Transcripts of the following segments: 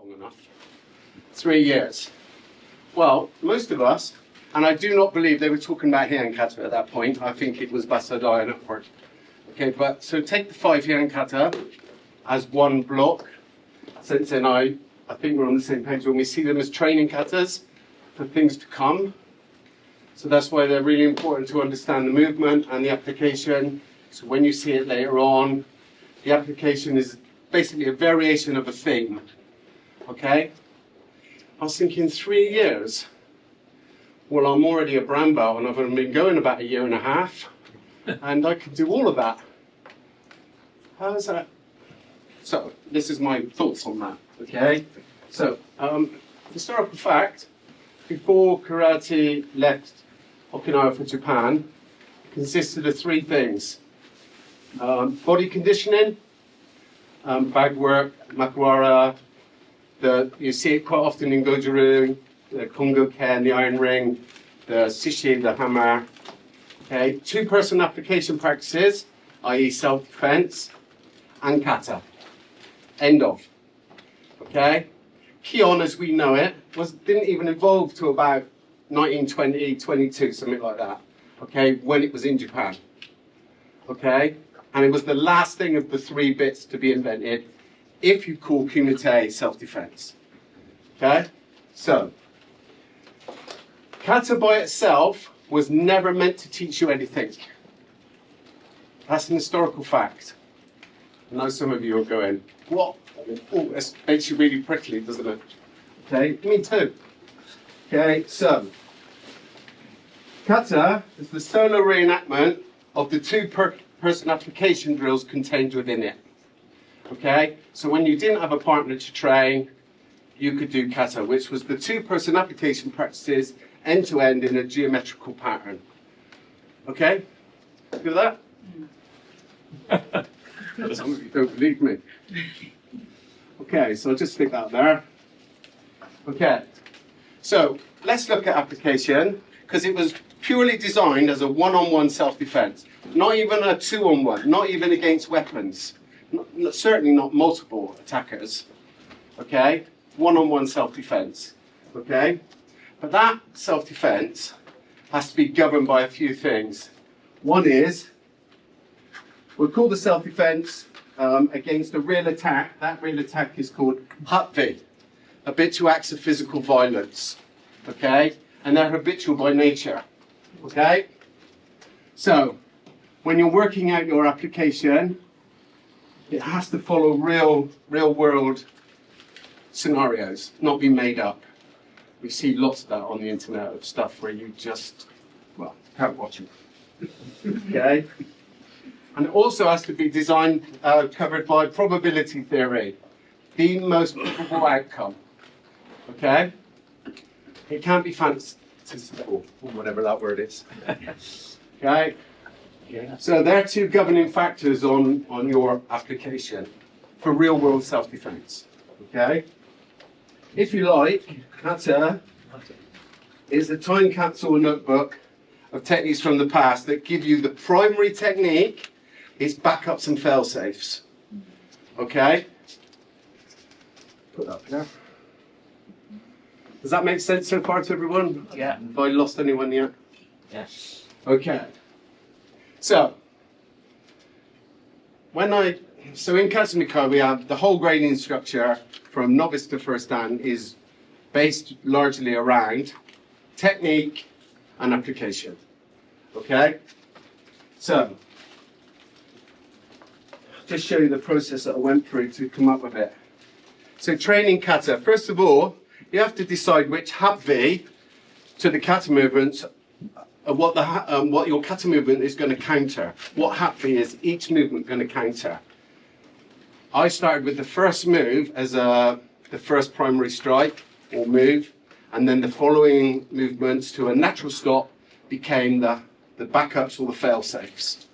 long enough. 3 years. Well, most of us, and I do not believe they were talking about Heian Kata at that point. I think it was Basadai and upward. Okay, but so take the 5 Heian Kata as one block. Sensei and I think we're on the same page when we see them as training katas for things to come. So that's why they're really important to understand the movement and the application. So when you see it later on, the application is basically a variation of a theme. Okay? I was thinking 3 years. Well, I'm already a brown belt and I've only been going about 1.5 years, and I could do all of that. How is that? So, this is my thoughts on that. Okay? So, historical fact, before karate left Okinawa for Japan, it consisted of 3 things. Body conditioning, bag work, makuara, you see it quite often in Goju-ryu, the Kongo Ken, the iron ring, the Shishi, the hammer. Okay, 2-person application practices, i.e. self-defense, and kata. End of. Okay? Kion, as we know it, didn't even evolve to about 1920, 22, something like that. Okay, when it was in Japan. Okay? And it was the last thing of the 3 bits to be invented, if you call kumite self-defense. Okay? So, kata by itself was never meant to teach you anything. That's an historical fact. I know some of you are going, what? Oh, that makes you really prickly, doesn't it? Okay, me too. Okay, so, kata is the solo reenactment of the 2-person application drills contained within it. Okay, so when you didn't have a partner to train, you could do kata, which was the 2-person application practices end-to-end in a geometrical pattern. Okay, good with that? Some of you don't believe me. Okay, so I'll just stick that there. Okay, so let's look at application, because it was purely designed as a one-on-one self-defense, not even a 2-on-1, not even against weapons, certainly not multiple attackers. Okay, one-on-one self-defense. Okay, but that self-defense has to be governed by a few things. One is, we'll call the self-defense against a real attack. That real attack is called hapvi, habitual acts of physical violence. Okay, and they're habitual by nature. Okay, so when you're working out your application, it has to follow real world scenarios, not be made up. We see lots of that on the internet of stuff where you just, well, can't watch it. Okay? And it also has to be designed, covered by probability theory, the most probable outcome. Okay? It can't be fanciful, or whatever that word is. Okay? Yeah. So there are 2 governing factors on your application for real world self-defense. Okay? If you like, kata is a time capsule notebook of techniques from the past that give you the primary technique, its backups and fail-safes. Okay? Put that there. Does that make sense so far to everyone? Yeah. Have I lost anyone yet? Yes. Okay. So, in Katsu-Mi we have the whole grading structure from novice to first dan is based largely around technique and application. Okay? So, just show you the process that I went through to come up with it. So training kata, first of all, you have to decide which hapvi to the kata movements, what your kata movement is going to counter. What hapvi is each movement going to counter. I started with the first move as the first primary strike or move, and then the following movements to a natural stop became the backups or the fail-safes.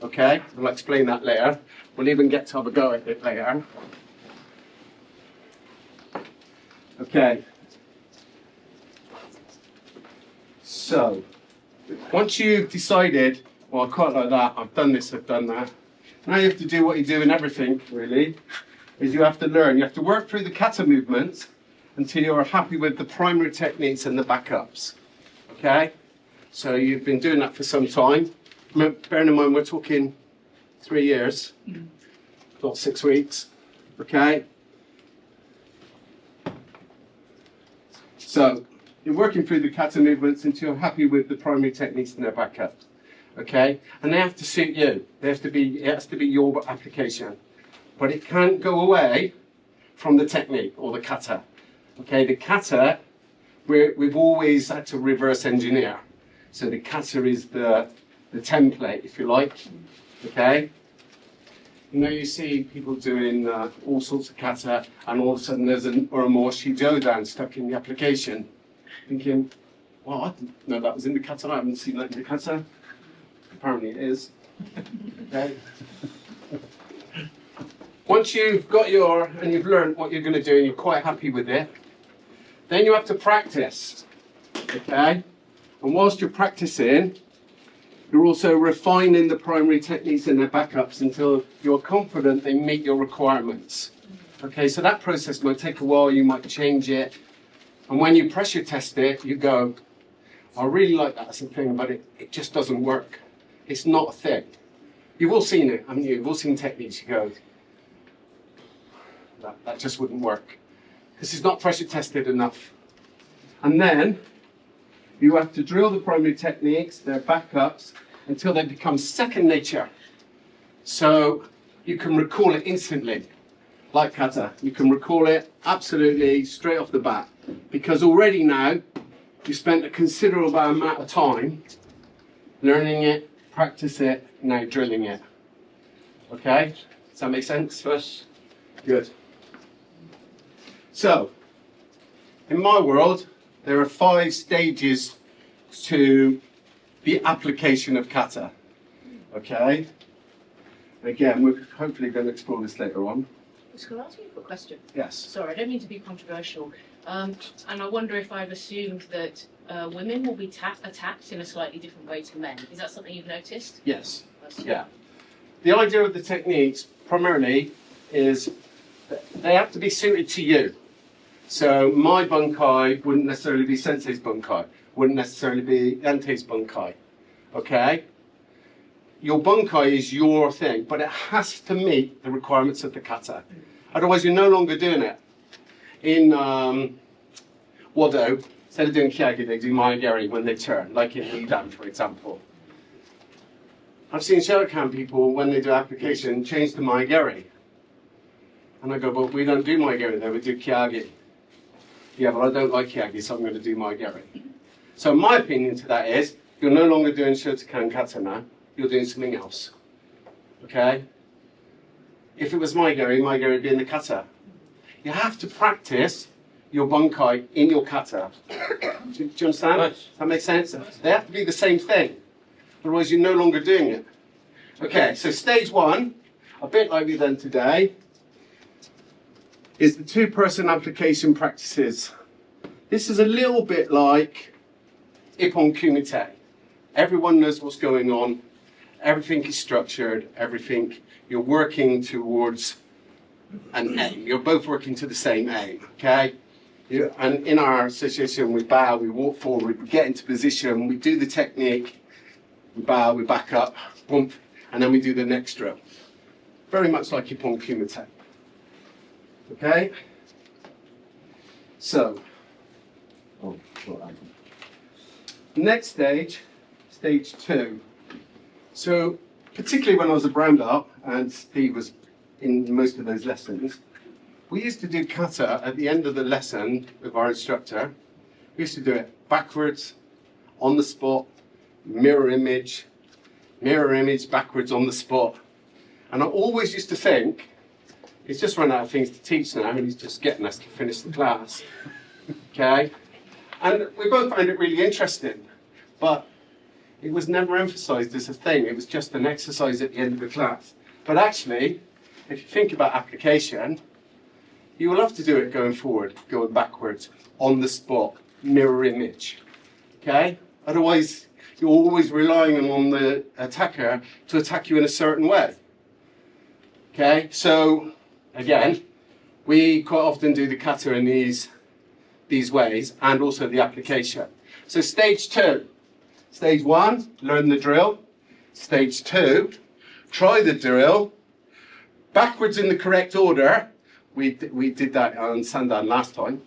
Okay, I'll explain that later. We'll even get to have a go at it later. Okay. So, once you've decided, well, I quite like that, I've done this, I've done that. Now you have to do what you do in everything, really. is you have to learn, you have to work through the kata movements until you're happy with the primary techniques and the backups. Okay? So you've been doing that for some time. Bearing in mind we're talking 3 years, not 6 weeks. Okay? So you're working through the kata movements until you're happy with the primary techniques and their backup. Okay? And they have to suit you. They have to be, it has to be your application. But it can't go away from the technique or the kata. Okay, the kata, we've always had to reverse engineer. So the kata is the template, if you like. Okay? You know, you see people doing all sorts of kata, and all of a sudden there's an Uramoshi Shijodan stuck in the application. Thinking, well, I didn't know that was in the kata. I haven't seen that in the kata. Apparently it is. Okay? Once you've got and you've learned what you're going to do and you're quite happy with it, then you have to practice, okay? And whilst you're practicing, you're also refining the primary techniques and their backups until you're confident they meet your requirements. Okay, so that process might take a while, you might change it, and when you pressure test it, you go, I really like that as a thing, but it just doesn't work. It's not a thing. You've all seen it, haven't you? You've all seen techniques, you go, that just wouldn't work. This is not pressure tested enough. And then you have to drill the primary techniques, their backups, until they become second nature. So you can recall it instantly, like kata. You can recall it absolutely straight off the bat. Because already now, you spent a considerable amount of time learning it, practice it, now drilling it. Okay? Does that make sense? Yes. Good. So, in my world, there are 5 stages to the application of kata. Okay? Again, we're hopefully going to explore this later on. Can I ask you a quick question? Yes. Sorry, I don't mean to be controversial. And I wonder if I've assumed that women will be attacked in a slightly different way to men. Is that something you've noticed? Yes. Yeah. The idea of the techniques, primarily, is that they have to be suited to you. So my bunkai wouldn't necessarily be Sensei's bunkai, wouldn't necessarily be Yante's bunkai, okay? Your bunkai is your thing, but it has to meet the requirements of the kata. Otherwise, you're no longer doing it. In Wado, instead of doing kyagi, they do maigeri when they turn, like in Nidan, for example. I've seen Shotokan people, when they do application, change to maigeri. And I go, but we don't do maigeri there, we do kyagi. Yeah, but I don't like kyagi, so I'm going to do maigeri. So my opinion to that is, you're no longer doing Shotokan kata now, you're doing something else. Okay? If it was maigeri, maigeri would be in the kata. You have to practice your bunkai in your kata. Do you understand? Nice. Does that make sense? They have to be the same thing. Otherwise, you're no longer doing it. Okay, so stage 1, a bit like we've done today, is the 2-person application practices. This is a little bit like Ippon Kumite. Everyone knows what's going on. Everything is structured. Everything, you're working towards an aim. You're both working to the same aim, okay? And in our association, we bow, we walk forward, we get into position, we do the technique, we bow, we back up, boom, and then we do the next drill. Very much like Ippon Kumite. Okay? So, next stage, stage 2. So, particularly when I was a brown belt, and Steve was in most of those lessons, we used to do kata at the end of the lesson with our instructor. We used to do it backwards, on the spot, mirror image, backwards on the spot. And I always used to think, he's just run out of things to teach now, and he's just getting us to finish the class. Okay? And we both found it really interesting, but it was never emphasized as a thing. It was just an exercise at the end of the class. But actually, if you think about application, you will have to do it going forward, going backwards, on the spot, mirror image. Okay? Otherwise, you're always relying on the attacker to attack you in a certain way. Okay? So, again, we quite often do the kata in these ways, and also the application. So stage 2. Stage 1, learn the drill. Stage 2, try the drill. Backwards in the correct order. We did that on Sandan last time.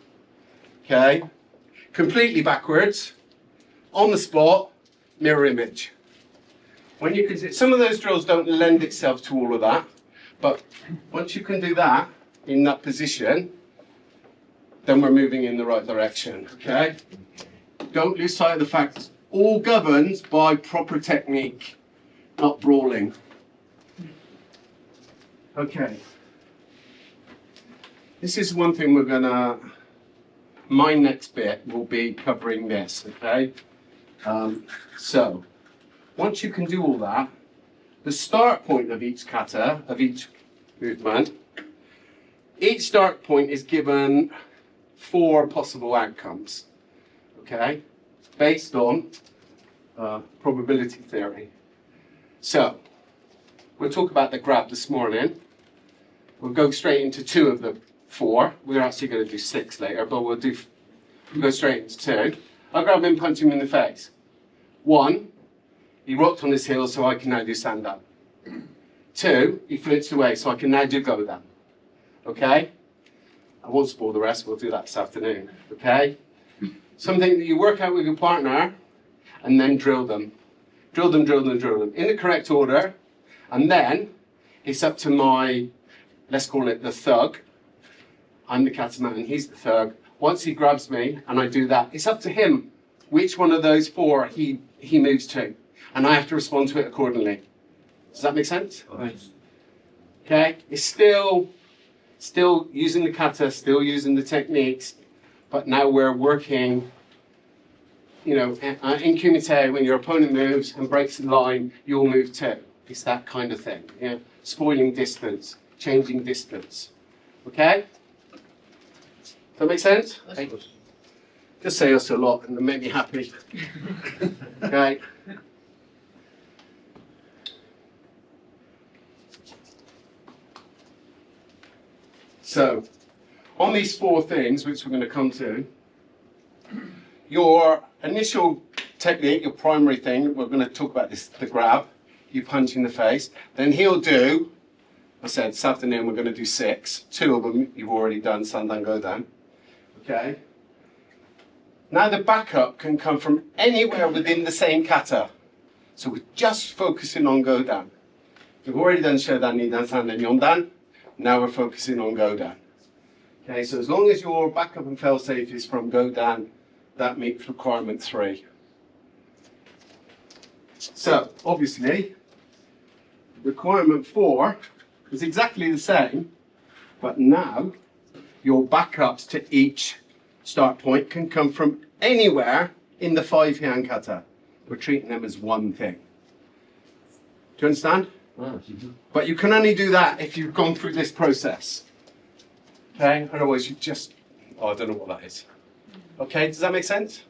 Okay. Completely backwards. On the spot, mirror image. When you can, some of those drills don't lend itself to all of that, but once you can do that in that position, then we're moving in the right direction, okay? Don't lose sight of the fact it's all governed by proper technique, not brawling. Okay. This is one thing we're gonna, my next bit will be covering this, okay? So, once you can do all that, the start point of each kata, of each movement, each start point is given 4 possible outcomes, okay, based on probability theory. So, we'll talk about the grab this morning. We'll go straight into 2 of the 4. We're actually going to do 6 later, but we'll go straight into 2. I'll grab him and punch him in the face. 1, he rocked on his heels, so I can now do stand up. 2, he flinched away, so I can now do go down. Okay? I won't spoil the rest, we'll do that this afternoon. Okay? Something that you work out with your partner and then drill them. Drill them, drill them, drill them in the correct order, and then it's up to my, let's call it the thug. I'm the Katsu-Mi, he's the thug. Once he grabs me and I do that, it's up to him which one of those 4 he moves to. And I have to respond to it accordingly. Does that make sense? Nice. Okay, it's still using the kata, still using the techniques, but now we're working, you know, in kumite, when your opponent moves and breaks the line, you'll move too. It's that kind of thing, yeah? Spoiling distance, changing distance. Okay? Does that make sense? Just say us a lot and make me happy. Okay? So, on these 4 things, which we're going to come to, your initial technique, your primary thing, we're going to talk about this, the grab, you punch in the face. Then he'll do, I said this afternoon we're going to do 6. 2 of them you've already done, Sandan Godan. Okay? Now the backup can come from anywhere within the same kata. So we're just focusing on Godan. We've already done Shodan, Nidan, Sandan, Yondan. Now we're focusing on Godan. Okay, so as long as your backup and failsafe is from Godan, that meets requirement 3. So, obviously, requirement 4 is exactly the same, but now your backups to each start point can come from anywhere in the 5 Heian kata. We're treating them as one thing. Do you understand? But you can only do that if you've gone through this process. Okay? Otherwise you just, I don't know what that is. Okay, does that make sense?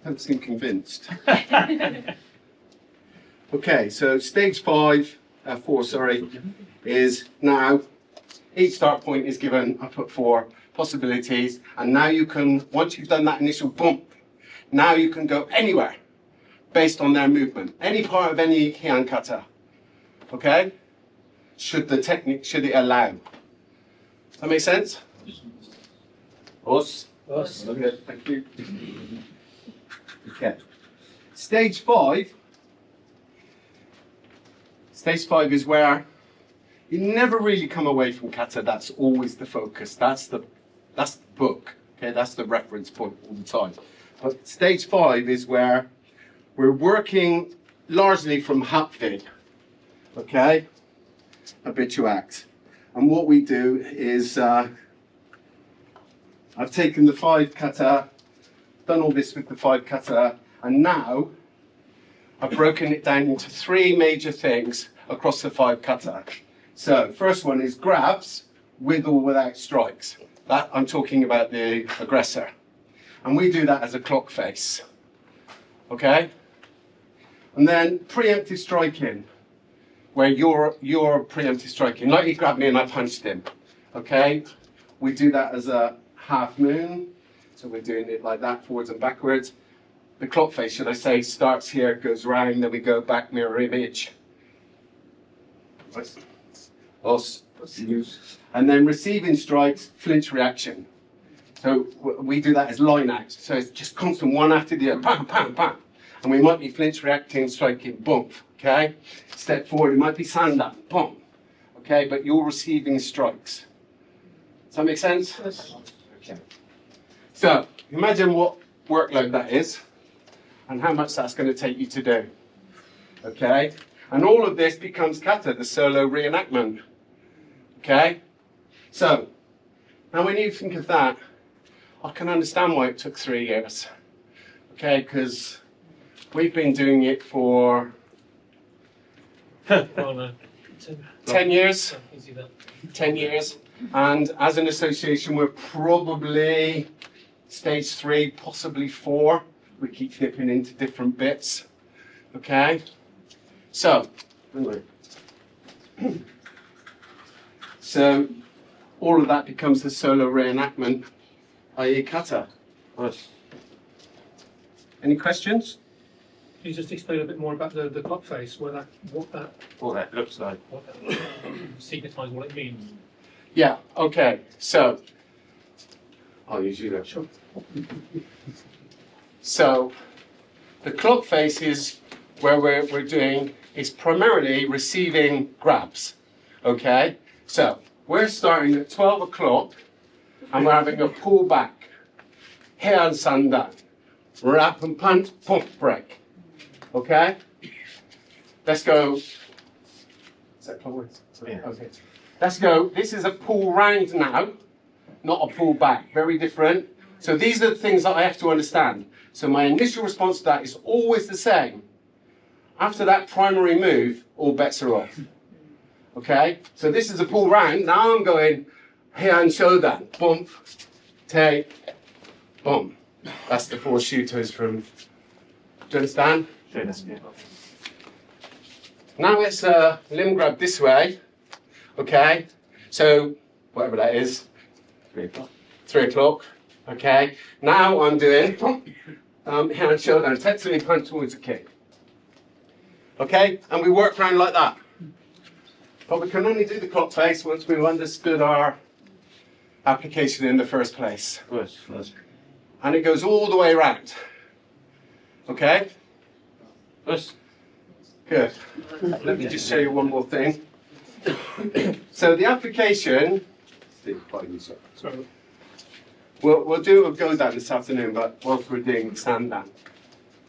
Don't seem convinced. Okay, so stage 4, is now, each start point is given, I put 4 possibilities, and now you can, once you've done that initial bump, now you can go anywhere based on their movement, any part of any Heian kata, okay? Should it allow. Does that make sense? Us? Okay, thank you. Okay. Stage 5 is where you never really come away from kata. That's always the focus. That's the book. Okay, that's the reference point all the time. But stage 5 is where we're working largely from hapvid. Okay, habituact. And what we do is I've taken the 5 kata, done all this with the 5 kata, and now I've broken it down into 3 major things across the 5 kata. So, first one is grabs with or without strikes. That I'm talking about the aggressor. And we do that as a clock face. Okay? And then preemptive striking. where you're preemptive striking. Like he grabbed me and I punched him. Okay? We do that as a half moon. So we're doing it like that, forwards and backwards. The clock face, should I say, starts here, goes round, then we go back, mirror image. Os. And then receiving strikes, flinch reaction. So we do that as line out. So it's just constant one after the other, bam, bam, bam. And we might be flinch reacting, striking, bump, okay? Step forward, it might be sand up, bump, okay? But you're receiving strikes. Does that make sense? Yes. Okay. So imagine what workload that is and how much that's going to take you to do, okay? And all of this becomes kata, the solo reenactment, okay? So now when you think of that, I can understand why it took 3 years, okay? Because we've been doing it for 10 years. 10 years. And as an association, we're probably stage 3, possibly 4. We keep dipping into different bits, okay? So, all of that becomes the solo reenactment, i.e. kata. Any questions? Can you just explain a bit more about the clock face, what that looks like. what that signifies, what it means? Yeah, okay, so, I'll use you there. Sure. So, the clock face is where we're doing, is primarily receiving grabs, okay? So, we're starting at 12 o'clock and we're having a pull back, hand sandan, wrap and punch, pump break, okay? Let's go. Is that clockwise? Yeah. Okay. Let's go. This is a pull round now, not a pull back. Very different. So these are the things that I have to understand. So my initial response to that is always the same. After that primary move, all bets are off. Okay? So this is a pull round. Now I'm going here and shoulder. Bump, take, bump. That's the 4 shooters from. Do you understand? Now it's a limb grab this way. Okay? So whatever that is. 3 o'clock. 3 o'clock. Okay? Now I'm doing here and shoulder and Katsu-Mi punch towards a kick. Okay? And we work around like that. But we can only do the clock face once we've understood our application in the first place. And it goes all the way around. Okay? Good. Let me just show you one more thing. So the application, we'll do a go down this afternoon, but whilst we're doing the stand down.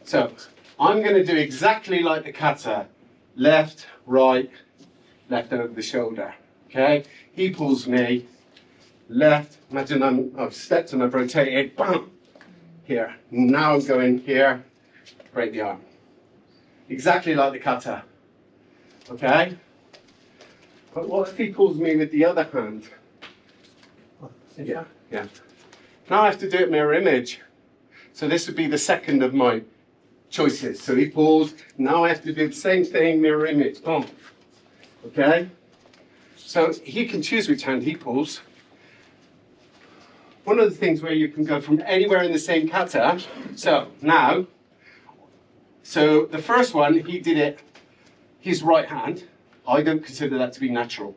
So I'm going to do exactly like the kata, left, right, left over the shoulder. Okay? He pulls me, left, imagine I've stepped and I've rotated, bam, here. Now I'm going here, break the arm. Exactly like the kata. Okay? But what if he pulls me with the other hand? Yeah, yeah. Now I have to do it mirror image. So this would be the second of my choices. So he pulls, now I have to do the same thing, mirror image, boom. Okay? So he can choose which hand he pulls. One of the things where you can go from anywhere in the same kata, so now, so the first one, he did it, his right hand. I don't consider that to be natural.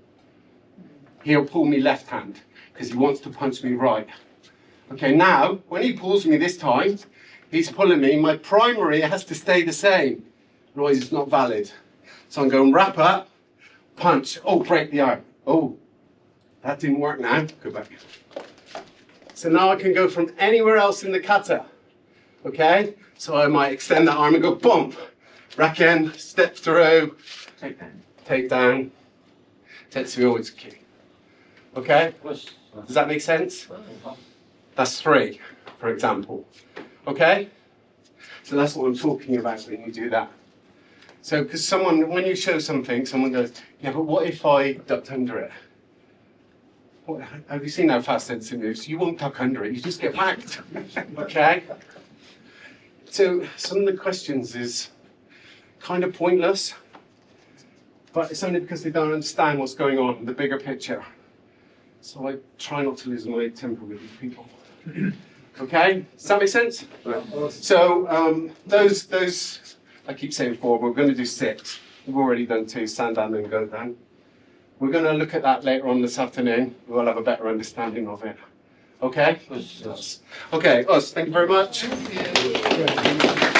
He'll pull me left hand because he wants to punch me right. Okay, now, when he pulls me this time, he's pulling me, my primary has to stay the same, otherwise it's not valid. So I'm going wrap up, punch, oh, break the arm. Oh, that didn't work now, go back. So now I can go from anywhere else in the kata, okay? So I might extend that arm and go bump, rack in, step through, take down, Tetsuo always kick. Okay? Does that make sense? That's 3, for example. Okay? So that's what I'm talking about when you do that. So, because someone, when you show something, someone goes, yeah, but what if I ducked under it? What, have you seen how fast Sensei moves? You won't duck under it, you just get whacked. Okay? So, some of the questions is kind of pointless. but it's only because they don't understand what's going on in the bigger picture. So I try not to lose my temper with these people. Okay, does that make sense? So those I keep saying 4, but we're going to do 6. We've already done 2, stand down and go down. We're going to look at that later on this afternoon. We'll have a better understanding of it. Okay? Okay, Us, thank you very much. Thank you.